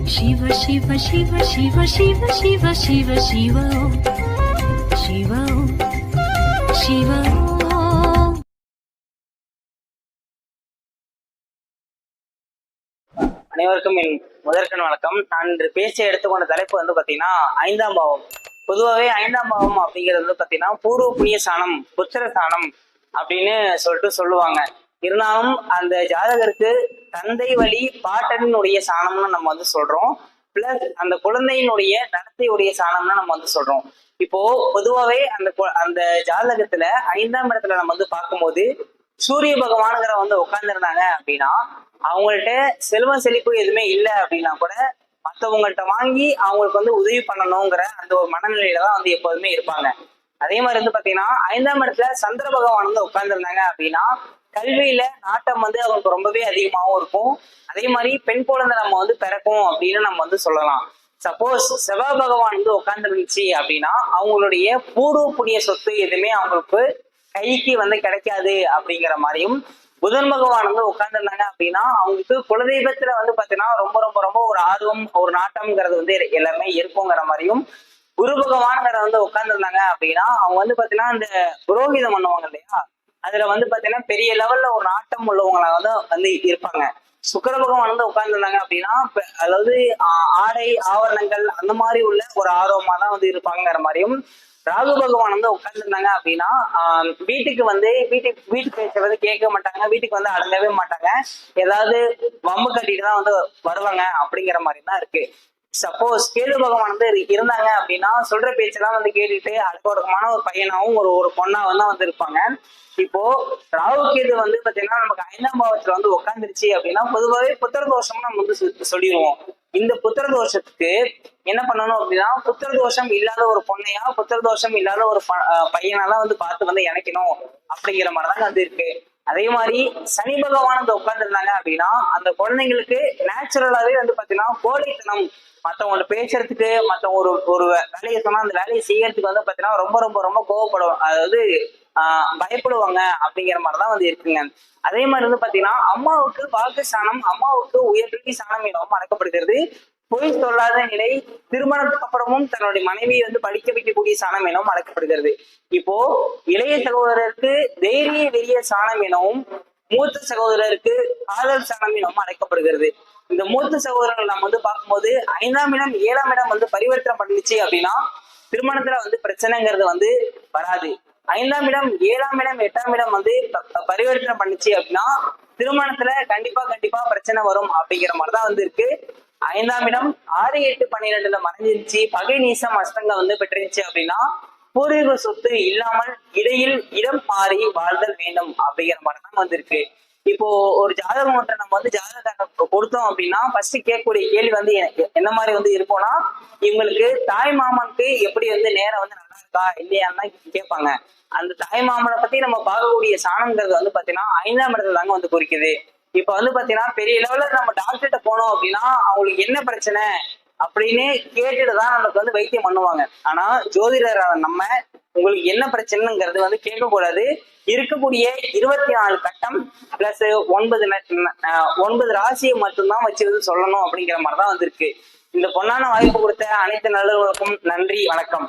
शिव शिव शिव शिव शिव शिव शिव शिव शिव शिव அனைவருக்கும் என் முதற்கண் வணக்கம். நான் இன்று பேச எடுத்துக்கொண்ட தலைப்பு வந்து பாத்தீங்கன்னா ஐந்தாம் பாவம். பொதுவாகவே ஐந்தாம் பாவம் அப்படிங்கிறது வந்து பாத்தீங்கன்னா பூர்வ புண்ணிய சாணம், புத்திர சாணம் அப்படின்னு சொல்லுவாங்க. இருந்தாலும் அந்த ஜாதகருக்கு தந்தை வழி பாட்டனுடைய சாணம்னு நம்ம வந்து சொல்றோம். பிளஸ் அந்த குழந்தையினுடைய நடத்தையுடைய சாணம்னு நம்ம வந்து சொல்றோம். இப்போ பொதுவாகவே அந்த ஜாதகத்துல ஐந்தாம் இடத்துல நம்ம வந்து பார்க்கும்போது சூரிய பகவானுங்கிற வந்து உட்கார்ந்துருந்தாங்க அப்படின்னா அவங்கள்ட்ட செல்வம் செழிப்பு எதுவுமே இல்லை அப்படின்னா கூட மற்றவங்கள்ட்ட வாங்கி அவங்களுக்கு வந்து உதவி பண்ணணுங்கிற அந்த ஒரு மனநிலையில தான் வந்து எப்போதுமே இருப்பாங்க. அதே மாதிரி வந்து பாத்தீங்கன்னா ஐந்தாம் இடத்துல சந்திர பகவான் வந்து உட்கார்ந்துருந்தாங்க அப்படின்னா கல்வியில நாட்டம் வந்து அவங்களுக்கு ரொம்பவே அதிகமாகவும் இருக்கும். அதே மாதிரி பெண் குழந்தை நம்ம வந்து பிறக்கும் அப்படின்னு நம்ம வந்து சொல்லலாம். சப்போஸ் செவ்வாய் பகவான் வந்து உட்கார்ந்துருந்துச்சு அப்படின்னா அவங்களுடைய பூர்வ புண்ணிய சொத்து எதுவுமே அவங்களுக்கு கைக்கு வந்து கிடைக்காது அப்படிங்கிற மாதிரியும், புதன் பகவான் வந்து உட்கார்ந்துருந்தாங்க அப்படின்னா அவங்களுக்கு குலதெய்வத்துல வந்து பாத்தீங்கன்னா ரொம்ப ரொம்ப ரொம்ப ஒரு ஆர்வம், ஒரு நாட்டம்ங்கிறது வந்து எல்லாமே இருக்குங்கிற மாதிரியும், குரு பகவான்கிற வந்து உட்கார்ந்துருந்தாங்க அப்படின்னா அவங்க வந்து பாத்தீங்கன்னா இந்த புரோகிதம் பண்ணுவாங்க இல்லையா, அதுல வந்து பாத்தீங்கன்னா பெரிய லெவல்ல ஒரு நாட்டம் உள்ளவங்கள வந்து இருப்பாங்க. சுக்கிர பகவான் வந்து உட்கார்ந்துருந்தாங்க அப்படின்னா அதாவது ஆடை ஆவரணங்கள் அந்த மாதிரி உள்ள ஒரு ஆர்வமா தான் வந்து இருப்பாங்கிற மாதிரியும், ராகு பகவான் வந்து உட்கார்ந்துருந்தாங்க அப்படின்னா வீட்டு பேச்ச வந்து கேட்க மாட்டாங்க, வீட்டுக்கு வந்து அடங்கவே மாட்டாங்க, ஏதாவது வம்பு கட்டிட்டு தான் வந்து வருவாங்க அப்படிங்கிற மாதிரி தான் இருக்கு. சப்போஸ் கேது பகவான் வந்து இருந்தாங்க அப்படின்னா சொல்ற பேச்செல்லாம் வந்து கேட்டுட்டு அடக்கமான ஒரு பையனாவும் ஒரு பொண்ணாவும் தான் வந்து இருப்பாங்க. இப்போ ராகு கேது வந்து பாத்தீங்கன்னா நமக்கு ஐந்தாம் பாவத்துல வந்து உட்காந்துருச்சு அப்படின்னா பொதுவாகவே புத்திர தோஷம் நம்ம வந்து சொல்லிடுவோம். இந்த புத்திர தோஷத்துக்கு என்ன பண்ணணும் அப்படின்னா புத்திர தோஷம் இல்லாத ஒரு பொண்ணையா புத்திர தோஷம் இல்லாத ஒரு பையனாலாம் வந்து பார்த்து வந்து இணைக்கணும் அப்படிங்கிற மாதிரிதான் வந்து இருக்கு. அதே மாதிரி சனி பகவான் வந்து உட்கார்ந்துருந்தாங்க அப்படின்னா அந்த குழந்தைங்களுக்கு நேச்சுரலாவே வந்து பாத்தீங்கன்னா கோழைத்தனம், மற்றவங்க பேசுறதுக்கு மற்றவங்க ஒரு வேலையை சொன்னா அந்த வேலையை செய்யறதுக்கு வந்து பாத்தீங்கன்னா ரொம்ப ரொம்ப ரொம்ப கோவப்படும், அதாவது பயப்படுவாங்க அப்படிங்கிற மாதிரிதான் வந்து இருக்குங்க. அதே மாதிரி வந்து பாத்தீங்கன்னா அம்மாவுக்கு வாக்கு சாணம், அம்மாவுக்கு உயர்கல்வி சாணம் எனவும் அடக்கப்படுகிறது. பொய் சொல்லாத நிலை, திருமணத்துக்கு அப்புறமும் தன்னுடைய மனைவியை வந்து படிக்க வைக்கக்கூடிய சாணம் எனவும் அழைக்கப்படுகிறது. இப்போ இளைய சகோதரருக்கு தைரிய வெறிய சாணம் எனவும், மூத்த சகோதரருக்கு காதல் சாணம் எனவும் அழைக்கப்படுகிறது. இந்த மூத்த சகோதரர்கள் நம்ம வந்து பார்க்கும்போது ஐந்தாம் இடம் 7ஆம் இடம் வந்து பரிவர்த்தனை பண்ணிச்சு அப்படின்னா திருமணத்துல வந்து பிரச்சனைங்கிறது வந்து வராது. ஐந்தாம் இடம் 7ஆம் இடம் 8ஆம் இடம் வந்து பரிவர்த்தனை பண்ணிச்சு அப்படின்னா திருமணத்துல கண்டிப்பா பிரச்சனை வரும் அப்படிங்கிற மாதிரிதான் வந்து இருக்கு. ஐந்தாம் இடம் 6, 8, 12 மறைஞ்சிருச்சு, பகை நீசம் அஸ்தங்க வந்து பெற்றிருச்சு அப்படின்னா பூர்வீக சொத்து இல்லாமல் இடையில் இடம் மாறி வாழ்தல் வேண்டும் அப்படிங்கிற மாதிரிதான் வந்து இருக்கு. இப்போ ஒரு ஜாதகம் ஒன்றை நம்ம வந்து ஜாதகம் கொடுத்தோம் அப்படின்னா ஃபர்ஸ்ட் கேட்கக்கூடிய கேள்வி வந்து என்ன மாதிரி வந்து இருக்கும்னா இவங்களுக்கு தாய் மாமனுக்கு எப்படி வந்து நேரம் வந்து நல்லா இருக்கா இல்லையான்னு கேட்பாங்க. அந்த தாய் மாமனை பத்தி நம்ம பார்க்கக்கூடிய சாணங்கிறது வந்து பாத்தீங்கன்னா 5ஆம் இடத்துல தாங்க வந்து குறிக்குது. இப்ப வந்து பாத்தீங்கன்னா பெரிய லெவல்ல நம்ம டாக்டர்கிட்ட போனோம் அப்படின்னா அவங்களுக்கு என்ன பிரச்சனை அப்படின்னு கேட்டுட்டுதான் நமக்கு வந்து வைத்தியம் பண்ணுவாங்க. ஆனா ஜோதிடர் நம்ம உங்களுக்கு என்ன பிரச்சனைங்கிறது வந்து கேட்கக்கூடாது, இருக்கக்கூடிய 24 கட்டம் பிளஸ் 9 ராசியை மட்டும்தான் வச்சு வந்து சொல்லணும் அப்படிங்கிற மாதிரிதான் வந்து இருக்கு. இந்த பொன்னான வாய்ப்பு கொடுத்த அனைத்து நல்லவர்களுக்கும் நன்றி, வணக்கம்.